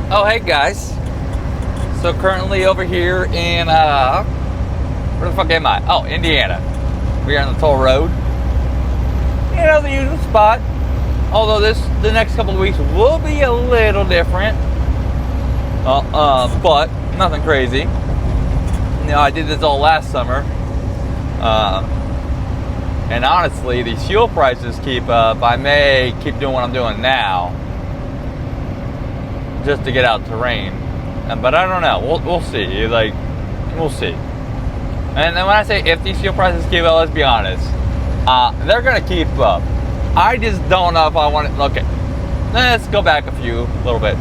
Oh, hey guys. So currently over here in, where the fuck am I? Oh, Indiana. We are on the toll road. You know, the usual spot. Although the next couple of weeks will be a little different. But nothing crazy. You know, I did this all last summer. And honestly, these fuel prices keep up. I may keep doing what I'm doing now, just to get out terrain. But I don't know. We'll see. We'll see. And then when I say if these fuel prices keep up, let's be honest, they're gonna keep up. I just don't know if I want to. Okay, let's go back a little bit.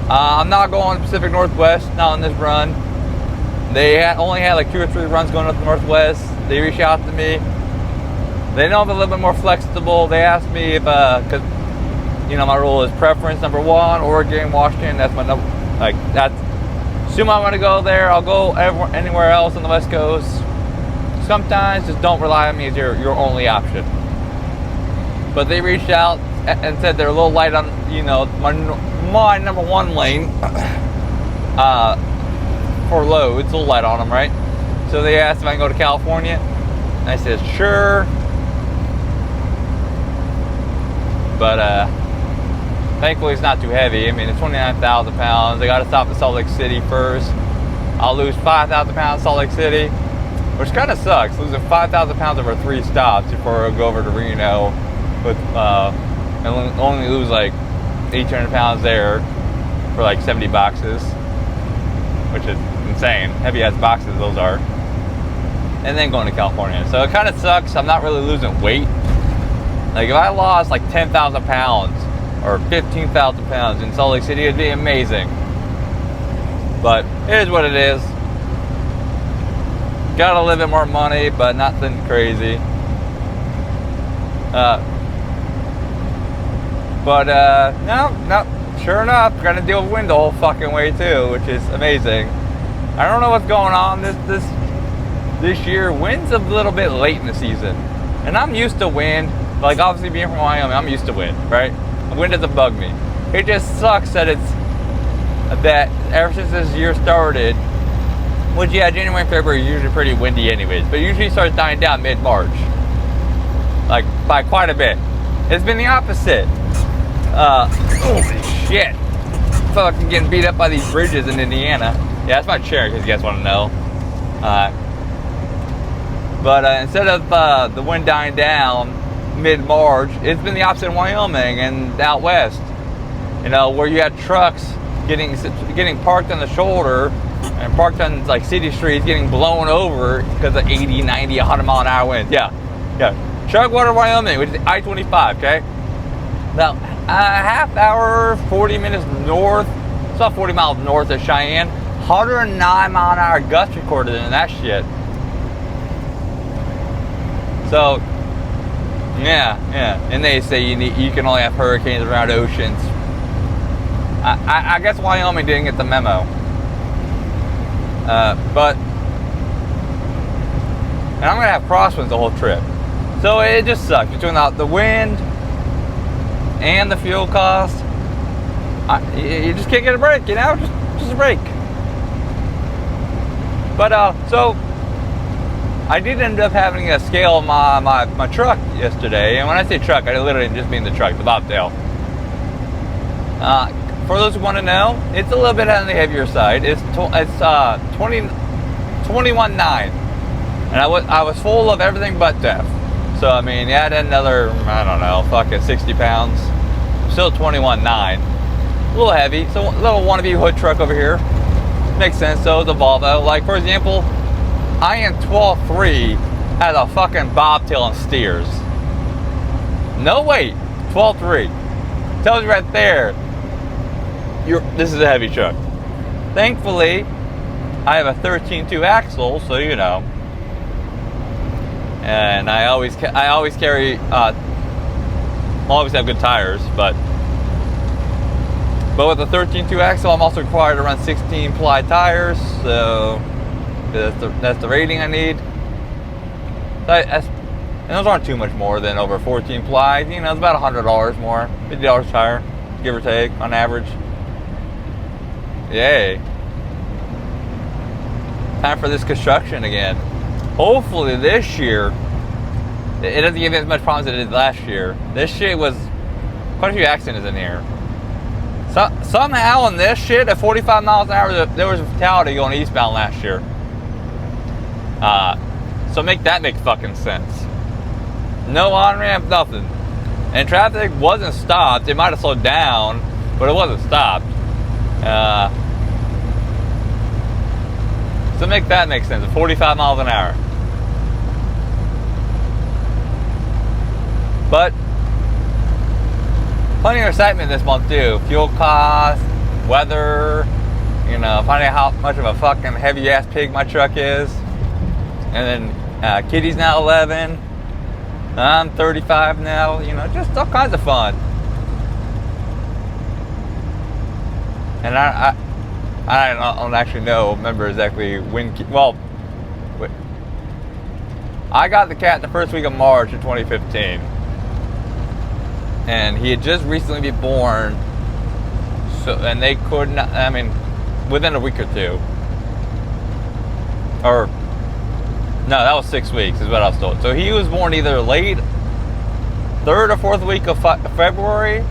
I'm not going to Pacific Northwest, not on this run. They only had like 2 or 3 runs going up the Northwest. They reached out to me. They know I'm a little bit more flexible. They asked me if, because, you know, my rule is preference number 1, Oregon, Washington. That's my number. Like, that's. Assume I want to go there. I'll go anywhere else on the West Coast. Sometimes just don't rely on me as your only option. But they reached out and said they're a little light on, you know, my number 1 lane for loads. It's a little light on them, right? So they asked if I can go to California. And I said, sure. But thankfully it's not too heavy. I mean, it's 29,000 pounds. I got to stop at Salt Lake City first. I'll lose 5,000 pounds Salt Lake City, which kind of sucks. Losing 5,000 pounds over 3 stops before I go over to Reno, with and only lose like 1,800 pounds there for like 70 boxes, which is insane. Heavy ass boxes those are. And then going to California. So it kind of sucks. I'm not really losing weight. Like if I lost like 10,000 pounds or 15,000 pounds in Salt Lake City, it'd be amazing. But it is what it is. Got a little bit more money, but nothing crazy. No, sure enough, gonna deal with wind the whole fucking way too, which is amazing. I don't know what's going on this year. Wind's a little bit late in the season, and I'm used to wind. Like obviously being from Wyoming, I'm used to wind, right? Wind doesn't bug me. It just sucks that ever since this year started, which yeah, January and February are usually pretty windy anyways, but it usually starts dying down mid-March, like by quite a bit. It's been the opposite. Holy shit. Fucking getting beat up by these bridges in Indiana. Yeah, that's my chair, because you guys want to know. But instead of the wind dying down mid-March, it's been the opposite in Wyoming and out west. You know, where you had trucks getting parked on the shoulder and parked on like city streets, getting blown over because of 80, 90, 100 mile an hour winds. Yeah. Chugwater, Wyoming, which is I-25, okay? Now, a half hour, 40 minutes north, it's about 40 miles north of Cheyenne, 109 mile an hour gusts recorded in that shit. So, yeah. And they say you can only have hurricanes around oceans. I guess Wyoming didn't get the memo. But, and I'm going to have crosswinds the whole trip. So it just sucks between the wind and the fuel cost. You just can't get a break, you know, just a break. But so I did end up having to scale my truck yesterday, and when I say truck, I literally just mean the truck, the bobtail. For those who want to know, it's a little bit on the heavier side. It's 21.9, and I was full of everything but DEF. So, I mean, add another, I don't know, fucking 60 pounds. Still 21.9. A little heavy. So, a little wannabe hood truck over here. Makes sense, so it's a Volvo. Like, for example, I am 12.3 has a fucking bobtail and steers. No weight. 12.3. Tells you right there, this is a heavy truck. Thankfully, I have a 13.2 axle, so you know. And I always carry, always have good tires, but with the 13.2 axle, I'm also required to run 16 ply tires, so that's the rating I need. And those aren't too much more than over 14 ply. You know, it's about $100 more, $50 a tire, give or take, on average. Yay. Time for this construction again. Hopefully this year, it doesn't give me as much problems as it did last year. This shit was quite a few accidents in here. Somehow in this shit at 45 miles an hour, there was a fatality going eastbound last year. So make that make fucking sense. No on-ramp, nothing. And traffic wasn't stopped. It might have slowed down, but it wasn't stopped. So make that make sense. At 45 miles an hour. But plenty of excitement this month too. Fuel costs, weather, finding out how much of a fucking heavy ass pig my truck is. And then Kitty's now 11. I'm 35 now. Just all kinds of fun. And I don't actually remember exactly when. Well, I got the cat the first week of March of 2015. And he had just recently been born, and they could not, within a week or two. Or, no, that was 6 weeks is what I was told. So he was born either late, 3rd or 4th week of February,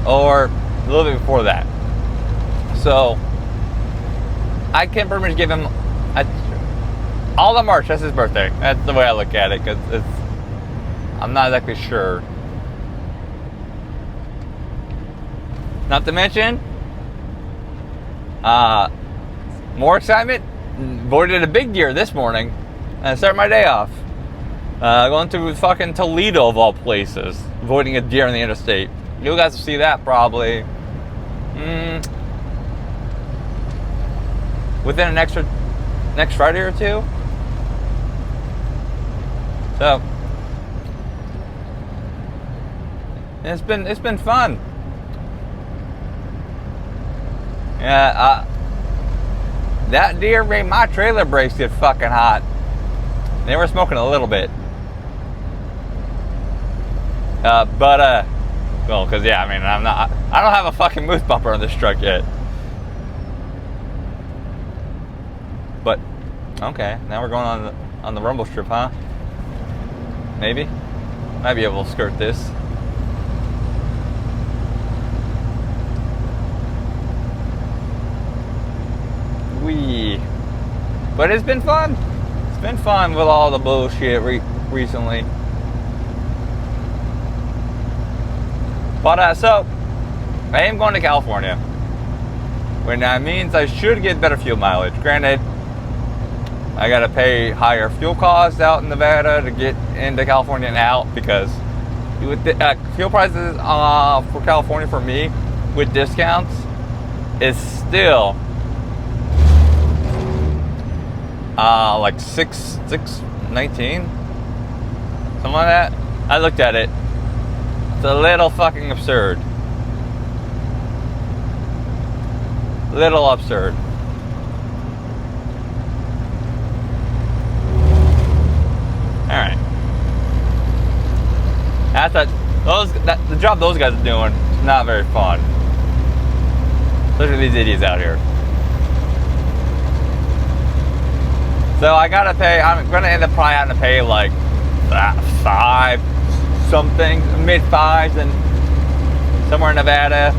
or a little bit before that. So, I can pretty much give him all of March, that's his birthday. That's the way I look at it, because I'm not exactly sure. Not to mention, more excitement. Voided a big deer this morning and started my day off. Going to fucking Toledo of all places, avoiding a deer on the interstate. You guys will see that probably within next Friday or two. So it's been fun. Yeah, that deer made my trailer brakes get fucking hot. They were smoking a little bit. Well, because I don't have a fucking moose bumper on this truck yet. But, okay, now we're going on the rumble strip, huh? Maybe? Might be able to skirt this. But it's been fun. It's been fun with all the bullshit recently. But so I am going to California, which that means I should get better fuel mileage. Granted, I gotta pay higher fuel costs out in Nevada to get into California and out, because with the, fuel prices for California for me with discounts is still like $6.19, something like that. I looked at it. It's a little fucking absurd. Little absurd. All right. The job those guys are doing is not very fun. Especially these idiots out here. So I gotta pay. I'm gonna end up probably having to pay like $5 something, mid-5s, and somewhere in Nevada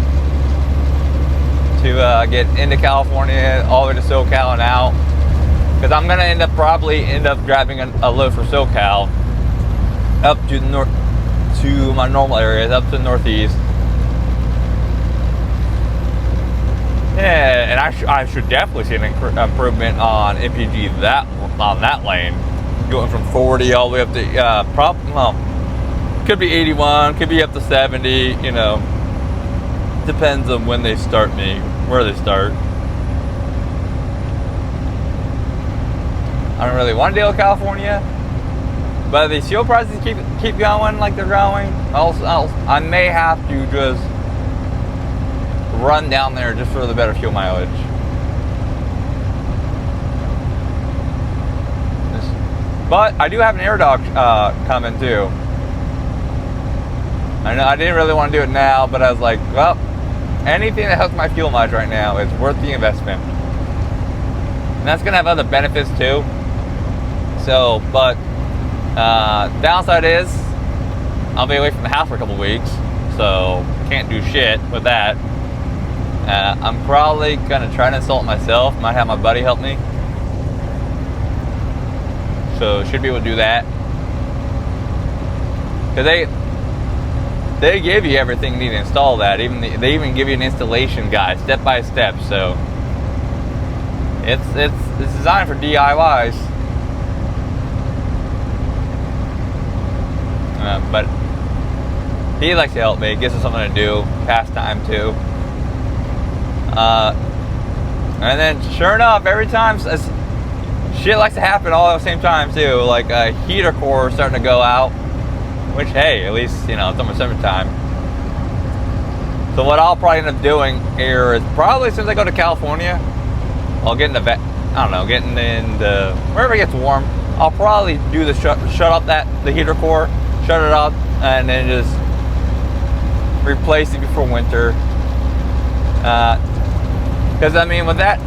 to get into California, all the way to SoCal and out. Because I'm gonna probably end up grabbing a load for SoCal up to to my normal areas, up to the Northeast. Yeah, and I should definitely see an improvement on MPG on that lane, going from 40 all the way up to could be 81, could be up to 70. Depends on when they start me, where they start. I don't really want to deal with California, but the fuel prices keep going like they're going. I may have to just run down there just for the better fuel mileage. But I do have an air dog coming too. I know I didn't really want to do it now, but I was like, well, anything that helps my fuel mileage right now is worth the investment. And that's gonna have other benefits too. So, but downside is I'll be away from the house for a couple weeks, so can't do shit with that. I'm probably gonna try to install it myself. Might have my buddy help me. So should be able to do that. Cause they give you everything you need to install that. They even give you an installation guide, step by step. So it's designed for DIYs. But he likes to help me. Gives us something to do, pastime too. And then sure enough, every time shit likes to happen all at the same time too. Like a heater core starting to go out. Which, hey, at least, it's almost summertime. So what I'll probably end up doing here is probably, since I go to California, I'll get into, getting into wherever it gets warm. I'll probably do the shut off the heater core, shut it off, and then just replace it before winter. Because with that,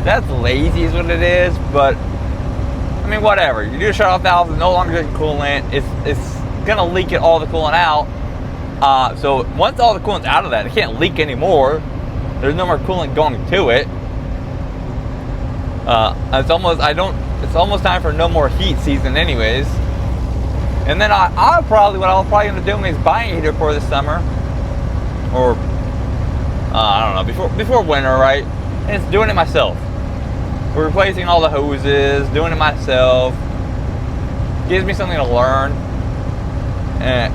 that's lazy is what it is, but whatever. You do a shut off valve, it's no longer getting coolant. It's gonna leak all the coolant out. So once all the coolant's out of that, it can't leak anymore. There's no more coolant going to it. It's almost time for no more heat season, anyways. And then what I'll probably end up doing is buying a heater core this summer, or I don't know, before winter, right? And it's doing it myself. We're replacing all the hoses, doing it myself. Gives me something to learn, and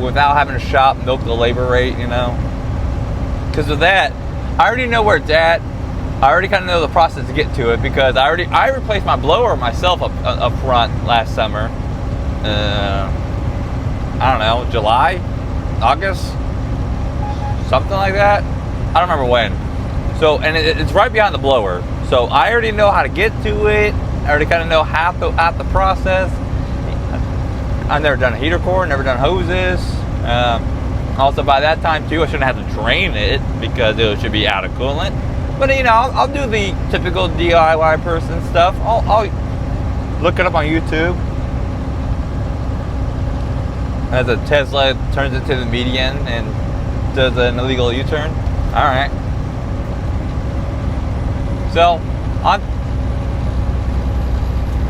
without having to shop, milk the labor rate, Because with that, I already know where it's at. I already kind of know the process to get to it, because I replaced my blower myself up front last summer. I don't know, July, August, something like that. I don't remember when. So, and it's right behind the blower. So I already know how to get to it. I already kind of know how the process. I've never done a heater core, never done hoses. Also, by that time too, I shouldn't have to drain it because it should be out of coolant. But I'll do the typical DIY person stuff. I'll look it up on YouTube. As a Tesla turns into the median and does an illegal U-turn. All right. So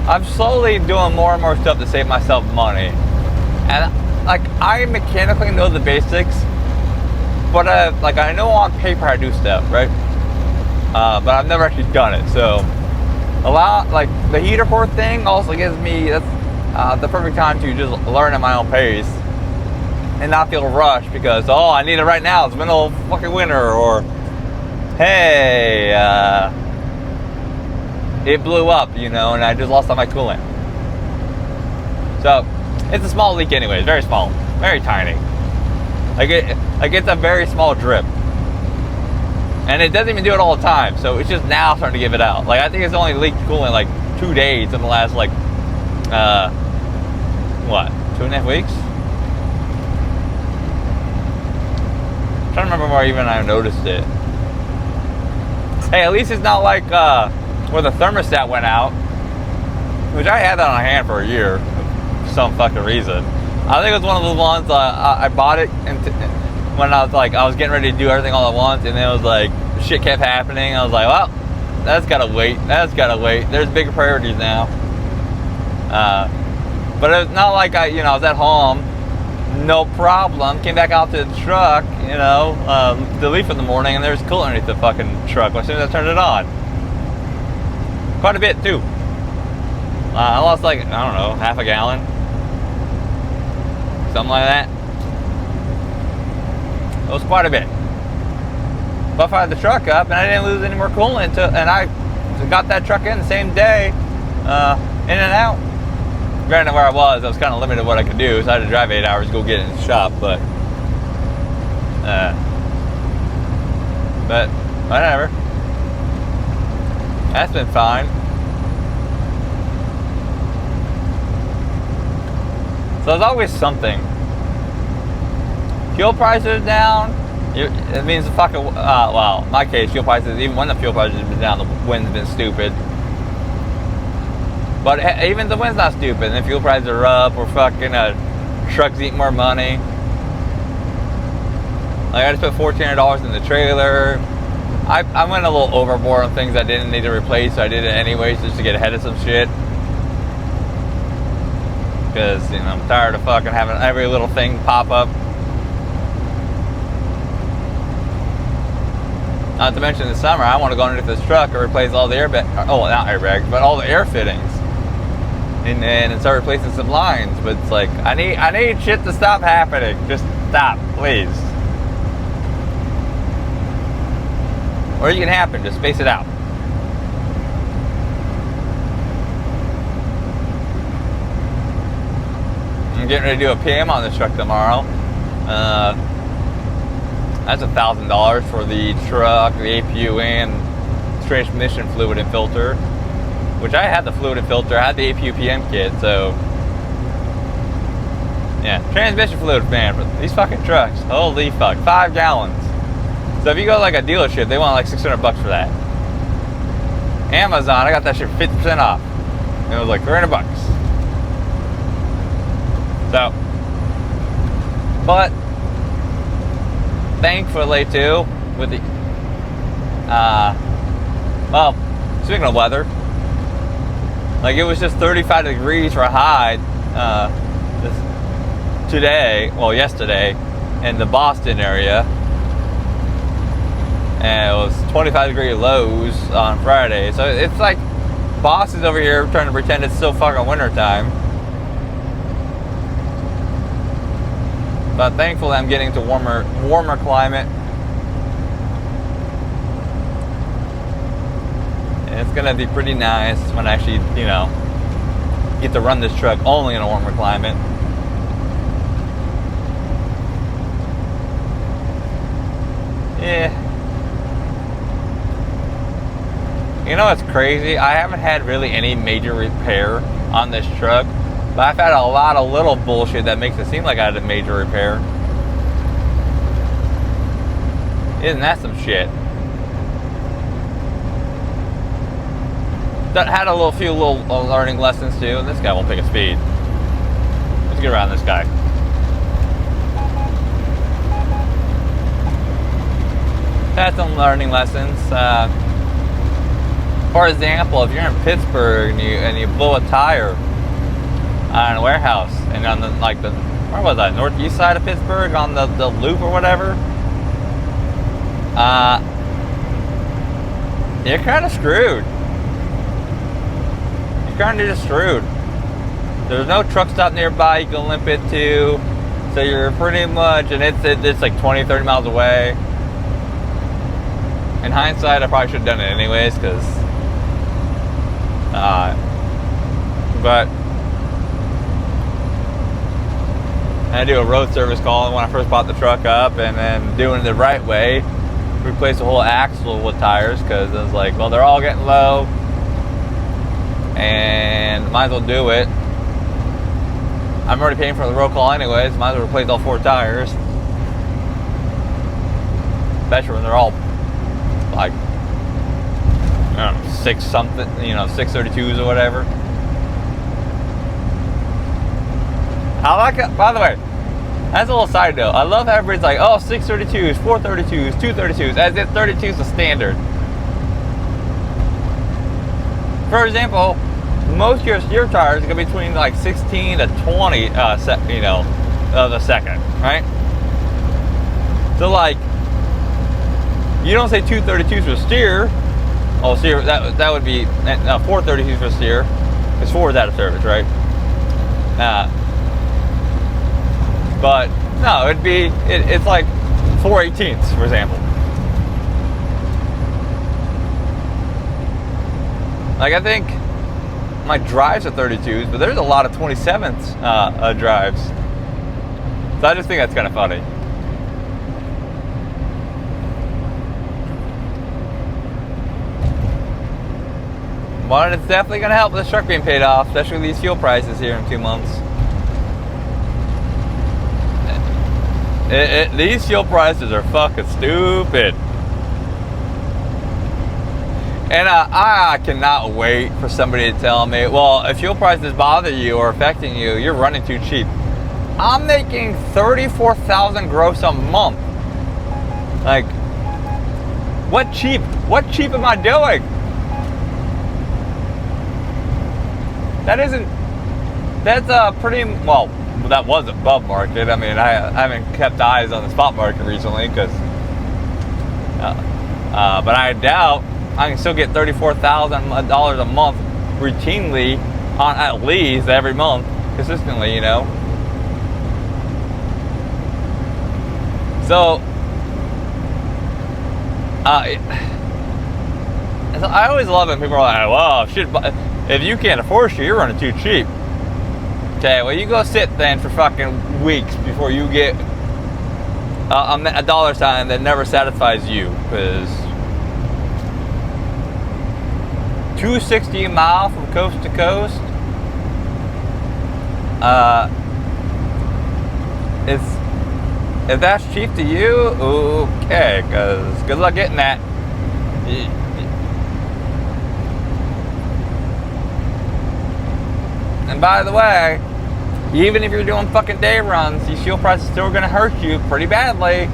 I'm slowly doing more and more stuff to save myself money, and I mechanically know the basics, but I know on paper how to do stuff, right? But I've never actually done it. So the heater core thing also gives me the perfect time to just learn at my own pace and not feel rushed because I need it right now. It's middle of fucking winter, or hey, it blew up, and I just lost all my coolant. So it's a small leak anyways, very small, very tiny. It's a very small drip. And it doesn't even do it all the time, so it's just now starting to give it out. I think it's only leaked coolant 2 days in the last 2.5 weeks? I'm trying to remember where even I noticed it. Hey, at least it's not where the thermostat went out, which I had that on hand for a year for some fucking reason. I think it was one of those ones I bought it when I was getting ready to do everything all at once, and then it was shit kept happening. I was like, well, that's gotta wait. There's bigger priorities now. But it's not like I was at home, no problem. Came back out to the truck, to leave in the morning, and there's coolant underneath the fucking truck as soon as I turned it on. Quite a bit too. I lost half a gallon, something like that. It was quite a bit. But I fired the truck up, and I didn't lose any more coolant and I got that truck in the same day, in and out. Granted, where I was kind of limited what I could do, so I had to drive 8 hours to go get it in the shop. But whatever. That's been fine. So there's always something. Fuel prices are down. It means the fucking, well, in my case, fuel prices, even when the fuel prices have been down, the wind's been stupid. But even the wind's not stupid, and the fuel prices are up, or fucking trucks eat more money. Like, I just put $1,400 in the trailer. I went a little overboard on things I didn't need to replace, so I did it anyways just to get ahead of some shit. Because, you know, I'm tired of fucking having every little thing pop up. Not to mention this summer, I want to go into this truck and replace all the airbags. Oh, not airbags, but all the air fittings. And start replacing some lines. But it's like, I need shit to stop happening. Just stop, please. Or it can happen, just space it out. I'm getting ready to do a PM on this truck tomorrow. That's $1,000 for the truck, the APU, and transmission fluid and filter. Which I had the fluid and filter, I had the APU PM kit, so yeah, transmission fluid, man, for these fucking trucks, holy fuck, 5 gallons. So if you go to like a dealership, they want like $600 for that. Amazon, I got that shit 50% off. And it was like $300. So, but thankfully too, with the well, speaking of weather, like it was just 35 degrees for a high yesterday in the Boston area, and it was 25-degree lows on Friday. So it's like Boston's over here trying to pretend it's still fucking wintertime. But thankfully I'm getting to warmer climate. And it's gonna be pretty nice when I actually, you know, get to run this truck only in a warmer climate. Yeah. You know what's crazy? I haven't had really any major repair on this truck, but I've had a lot of little bullshit that makes it seem like I had a major repair. Isn't that some shit? Had a few little learning lessons too, and this guy won't pick a speed. Let's get around this guy. Had some learning lessons. For example, if you're in Pittsburgh and you blow a tire on a warehouse, and on the where was I? Northeast side of Pittsburgh on the loop or whatever. You're kind of screwed. You're kind of just screwed. There's no truck stop nearby you can limp it to, so you're pretty much, and it's like 20, 30 miles away. In hindsight, I probably should have done it anyways, because but I do a road service call when I first bought the truck up, and then doing it the right way, replace the whole axle with tires, because I was like, well, they're all getting low, and might as well do it. I'm already paying for the road call anyways, might as well replace all 4 tires. Especially when they're all like, I don't know, 6 something, 632s or whatever. I like it, by the way, that's a little side note. I love how everybody's like, oh, 632s, 432s, 232s, as if 32 is the standard. For example, most of your steer tires are going to be between like 16 to 20, of the second, right? So like, you don't say 232s for steer. Oh, steer, that would be 432s for steer, because 4 is out of service, right? But no, it's like 4/18ths, for example. Like, I think my drives are 32s, but there's a lot of 27ths drives. So I just think that's kind of funny. But it's definitely going to help with this truck being paid off, especially with these fuel prices here in 2 months. These fuel prices are fucking stupid. And I cannot wait for somebody to tell me, well, if fuel prices bother you or affecting you, you're running too cheap. I'm making $34,000 gross a month. Like, what cheap? What cheap am I doing? That's a pretty, well, that was above market. I mean, I haven't kept eyes on the spot market recently because, but I doubt I can still get $34,000 a month routinely on at least every month consistently, you know. So, I always love it when people are like, well, if you can't afford shit, you're running too cheap. Okay, well, you go sit then for fucking weeks before you get a dollar sign that never satisfies you, because $2.60 a mile from coast to coast, if that's cheap to you, okay, because good luck getting that. And by the way, even if you're doing fucking day runs, these fuel prices still going to hurt you pretty badly.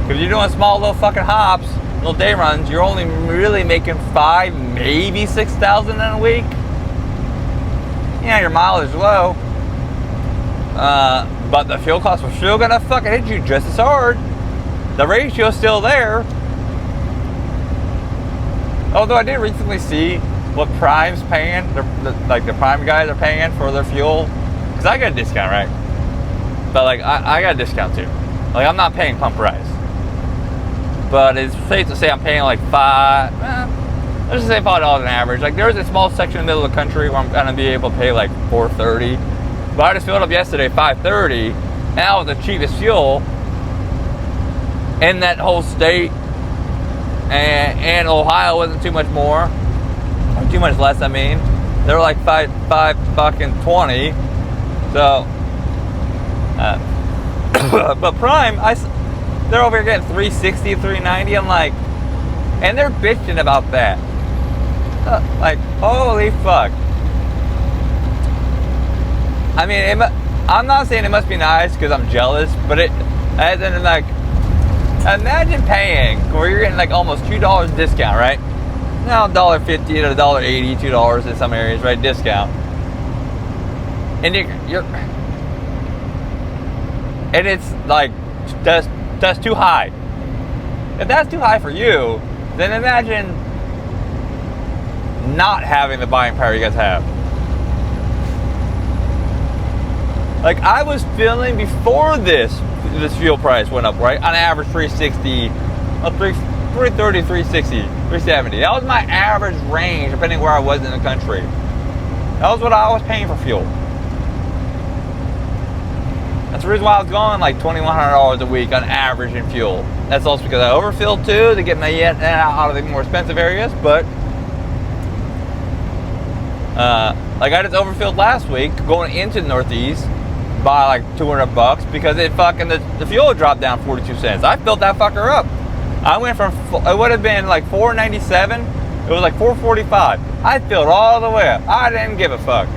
If you're doing small little fucking hops, little day runs, you're only really making $5,000, maybe $6,000 in a week. Yeah, your mileage is low. But the fuel costs are still going to fucking hit you just as hard. The ratio's still there. Although I did recently see what Prime's paying, like the Prime guys are paying for their fuel. Because I got a discount, right? But like, I got a discount too. Like, I'm not paying pump price. But it's safe to say I'm paying like let's just say $5 on average. Like, there's a small section in the middle of the country where I'm going to be able to pay like $4.30. But I just filled up yesterday, $5.30. And that was the cheapest fuel in that whole state. And Ohio wasn't too much more. Or too much less, I mean. They were like $5.20. So, but Prime, they're over here getting $3.60, $3.90. I'm like, and they're bitching about that. Like, holy fuck. I mean, I'm not saying it must be nice because I'm jealous, but as in like, imagine paying where you're getting like almost $2 discount, right? Now $1.50 to $1.80, $2 in some areas, right? Discount. And and it's like that's too high. If that's too high for you, then imagine not having the buying power you guys have. Like, I was feeling before this fuel price went up, right? On average, $3.60, $3.30, $3.60, $3.70. That was my average range, depending where I was in the country. That was what I was paying for fuel. That's the reason why I was going like $2,100 a week on average in fuel. That's also because I overfilled too to get my in and out of the more expensive areas. But like, I just overfilled last week going into the Northeast by like $200 because it fucking the fuel dropped down 42 cents. I filled that fucker up. I went from, it would have been like $4.97. It was like $4.45. I filled all the way up. I didn't give a fuck.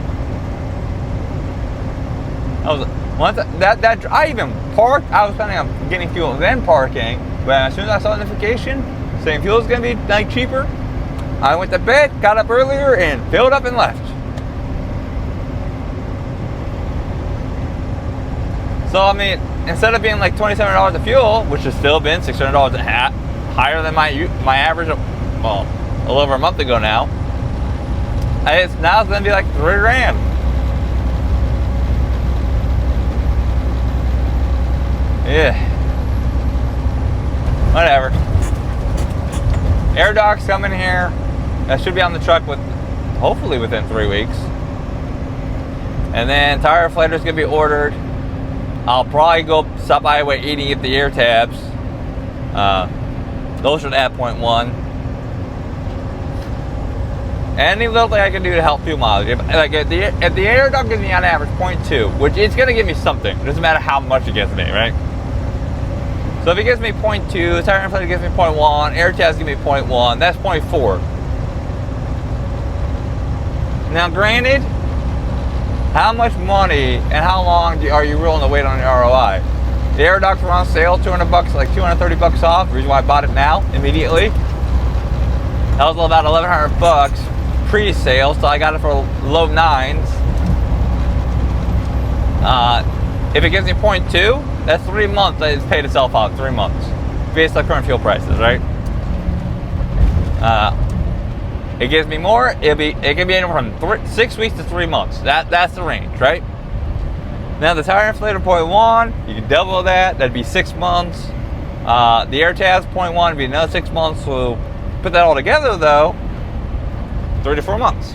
I even parked. I was planning on getting fuel and then parking. But as soon as I saw the notification saying fuel is going to be like cheaper, I went to bed, got up earlier, and filled up and left. So I mean, instead of being like $27 of fuel, which has still been $600 a hat, higher than my average, well, a little over a month ago now. Now it's going to be like $3,000. Yeah. Whatever. Air Doc's coming here. That should be on the truck hopefully within 3 weeks. And then tire inflator's gonna be ordered. I'll probably go stop by Highway 80 and get the air tabs. Those should add 0.1. Any little thing I can do to help fuel mileage. If the air dock gives me on average 0.2, which it's gonna give me something. It doesn't matter how much it gives me, right? So if it gives me 0.2, the tire inflator gives me 0.1, air tabs give me 0.1, that's 0.4. Now granted, how much money and how long are you willing to wait on your ROI? The air ducts were on sale, $200, like $230 off. The reason why I bought it now, immediately. That was about $1,100 pre-sale, so I got it for low 9s. If it gives me 0.2, that's 3 months that it's paid itself out, 3 months. Based on current fuel prices, right? It gives me more, it can be anywhere from 6 weeks to 3 months. That's the range, right? Now the tire inflator 0.1, you can double that, that'd be 6 months. The air tabs 0.1 would be another 6 months, so put that all together though, 3 to 4 months.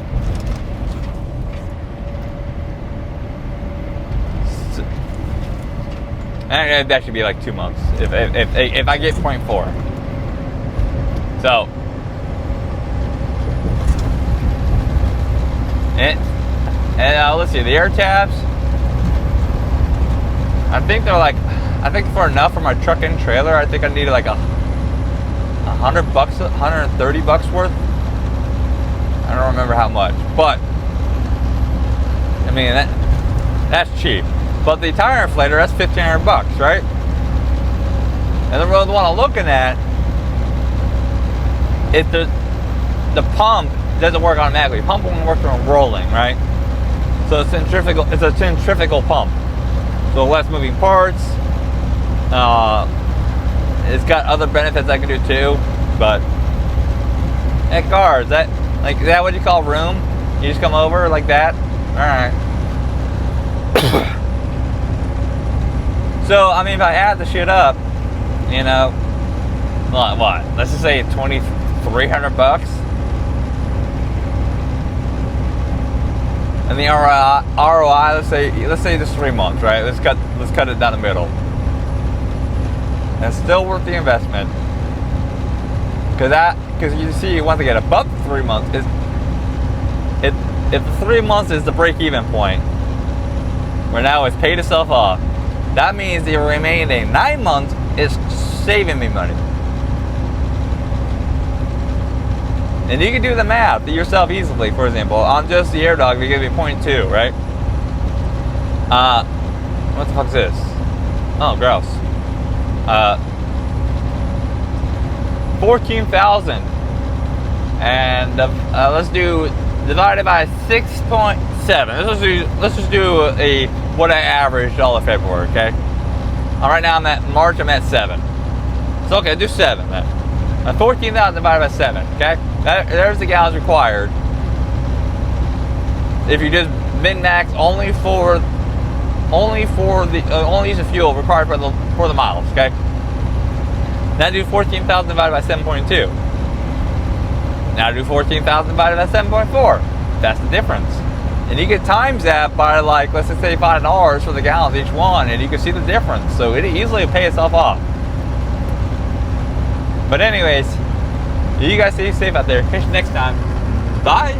And it'd actually be like 2 months if I get 0.4. So, and let's see, the air tabs, I think for enough for my truck and trailer, I think I needed like $100, $130 worth. I don't remember how much, but I mean that's cheap. But the tire inflator, that's $1,500, right? And the one I'm looking at, if the pump doesn't work automatically. Pump won't work on rolling, right? So it's a centrifugal pump. So less moving parts. It's got other benefits I can do too, but that car, is that what you call room? You just come over like that? Alright. So, I mean, if I add the shit up, you know, what? Let's just say $2,300. And the ROI, let's say just 3 months, right? Let's cut it down the middle. That's still worth the investment. Because you see, once I get above 3 months, if the 3 months is the break-even point, where now it's paid itself off, that means the remaining 9 months is saving me money. And you can do the math yourself easily. For example, on just the air dog, they give me 0.2, right? What the fuck is this? Oh, gross. 14,000, and let's do divided by 6.7. Let's just do what I averaged all of February. Okay. Right now I'm at March. I'm at 7. So okay, do 7 then. 14,000 divided by 7. Okay. There's the gallons required. If you just min-max only use the fuel required for the miles. Okay. Now do 14,000 divided by 7.2. Now do 14,000 divided by 7.4. That's the difference. And you get times that by like, let's just say $5 for the gallons each one, and you can see the difference. So it easily pay itself off. But anyways, you guys stay safe out there. Catch you next time. Bye.